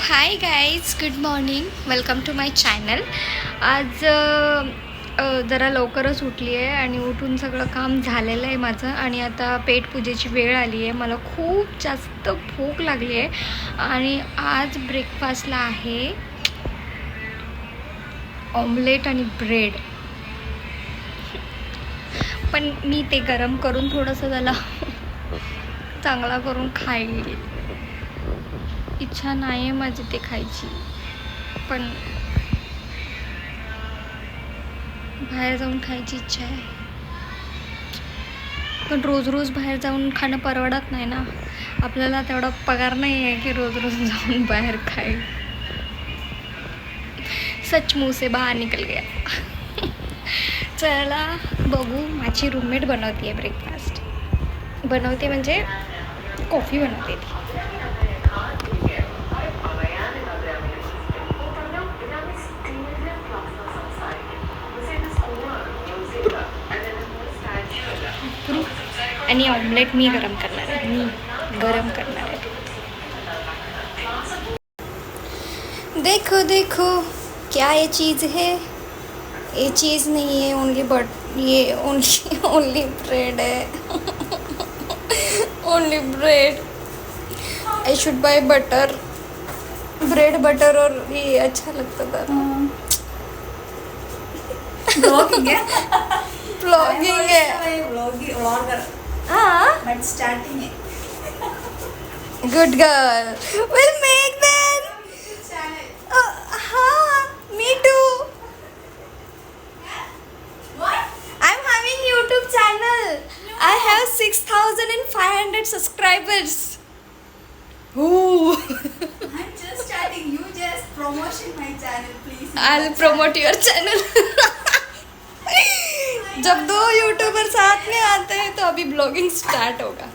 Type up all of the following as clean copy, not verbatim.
High guys, good morning. Welcome to my channel. आज जरा लवकरच उठली आहे आणि उठून सगळं काम झालेलं आहे माझं. आणि आता पेटपूजेची वेळ आली आहे. मला खूप जास्त भूक लागली आहे आणि आज ब्रेकफास्टला आहे ऑमलेट आणि ब्रेड. पण मी ते गरम करून थोडंसं त्याला चांगला करून खाईल. इच्छा नाही आहे माझी ते खायची, पण बाहेर जाऊन खायची इच्छा आहे. पण रोज रोज बाहेर जाऊन खाणं परवडत नाही ना. आपल्याला तेवढा पगार नाही आहे की रोज रोज जाऊन बाहेर खाईल. सच मुँह से बाहर निकल गया. चला बघू. माझी रूममेट बनवते आहे ब्रेकफास्ट. बनवते म्हणजे कॉफी बनवते ती. आणि ऑमलेट मी गरम करणार आहे. देखो देखो क्या ये चीज़ है. ये चीज़ नहीं है, ये ओनली ब्रेड है. Only bread. I should buy butter. Bread butter और ये अच्छा लगता था. ब्लॉगिंग है. ब्लॉगिंग है. व्लॉगर. हाँ. बट स्टार्टिंग है. Good girl. We'll make them. हाँ, me too. What? I'm having YouTube channel. I have 6,500 subscribers. Ooh. I'm just starting. You just promotion my channel, please. I'll promote your channel. जब दो YouTuber साथ में आते हैं तो अभी blogging start होगा.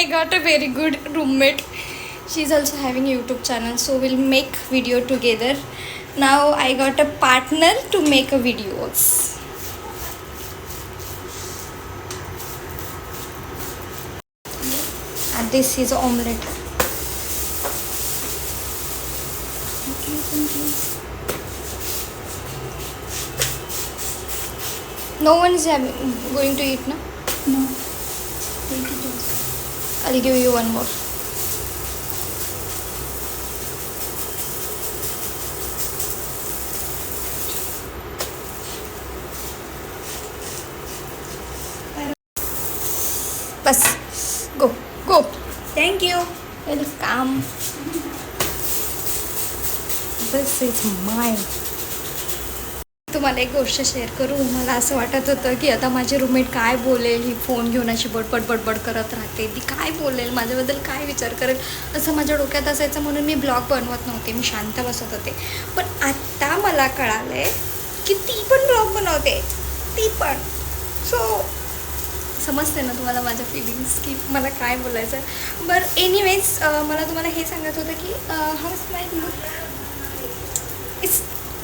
I got a very good roommate. She's also having YouTube channel, so we'll make video together. Now I got a partner to make a videos. And this is omelette. Okay, thank you. No one is going to eat, no? No. Take it also. I'll give you one more. Bus. Go. Thank you. Welcome. This is mine. तुम्हाला एक गोष्ट share करू. मला असं वाटत होतं की आता माझी रूममेट काय बोलेल. ही फोन घेऊन अशी बडबड करत राहते. ती काय बोलेल, माझ्याबद्दल काय विचार करेल, असं माझ्या डोक्यात असायचं. म्हणून मी ब्लॉग बनवत नव्हते. मी शांत बसत होते. पण आत्ता मला कळालं आहे की ती पण ब्लॉग बनवते. ती पण. सो समजते ना तुम्हाला माझ्या फिलिंग्स की मला काय बोलायचं आहे. बरं एनिवेज मला तुम्हाला हे सांगत होतं की how is my look.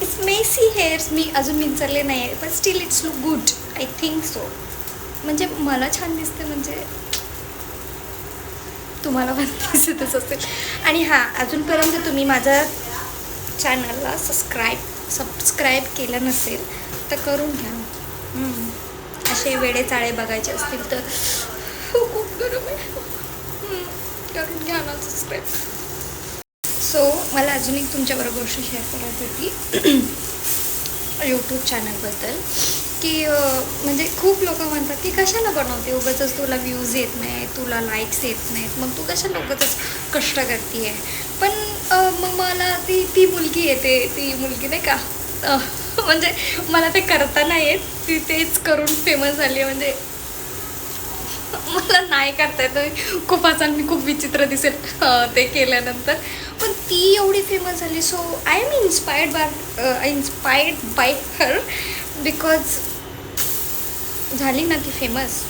It's messy hairs. मी अजून विचारले नाही आहे, पण still it's look good. I think so. म्हणजे मला छान दिसते, म्हणजे तुम्हाला पण दिसतच असेल. आणि हां, अजूनपर्यंत तुम्ही माझ्या चॅनलला सबस्क्राईब केलं नसेल तर करून घ्या. असे वेडे चाळे बघायचे असतील तर खूप गरम आहे. करून घ्या ना सबस्क्राईब. सो मला अजून एक तुमच्याबरोबर गोष्ट शेअर करायची होती यूट्यूब चॅनलबद्दल. की म्हणजे खूप लोक म्हणतात की कशाला बनवते, उगाचच तुला व्ह्यूज येत नाही, तुला लाईक्स येत नाहीत, मग तू कशाला उगाचच कष्ट करते आहे. पण मग मला ती मुलगी येते, ती मुलगी नाही का, म्हणजे मला ते करता नाही येत. ती तेच करून फेमस झाली आहे. म्हणजे मला नाही करता येतं. खूप असाल, मी खूप विचित्र दिसेल ते केल्यानंतर. पण ती एवढी फेमस झाली. So I am inspired by her. Because झाली ना ती फेमस.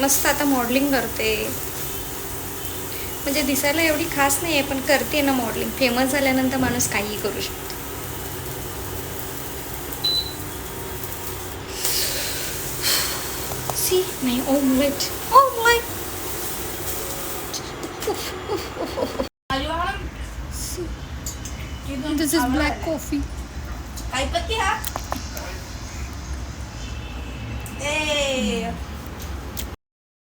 मस्त आता मॉडलिंग करते. म्हणजे दिसायला एवढी खास नाही आहे, पण करते ना मॉडलिंग. फेमस झाल्यानंतर माणूस काहीही करू शकतो. See my omelette. This is black coffee. काय पत्ती हा ए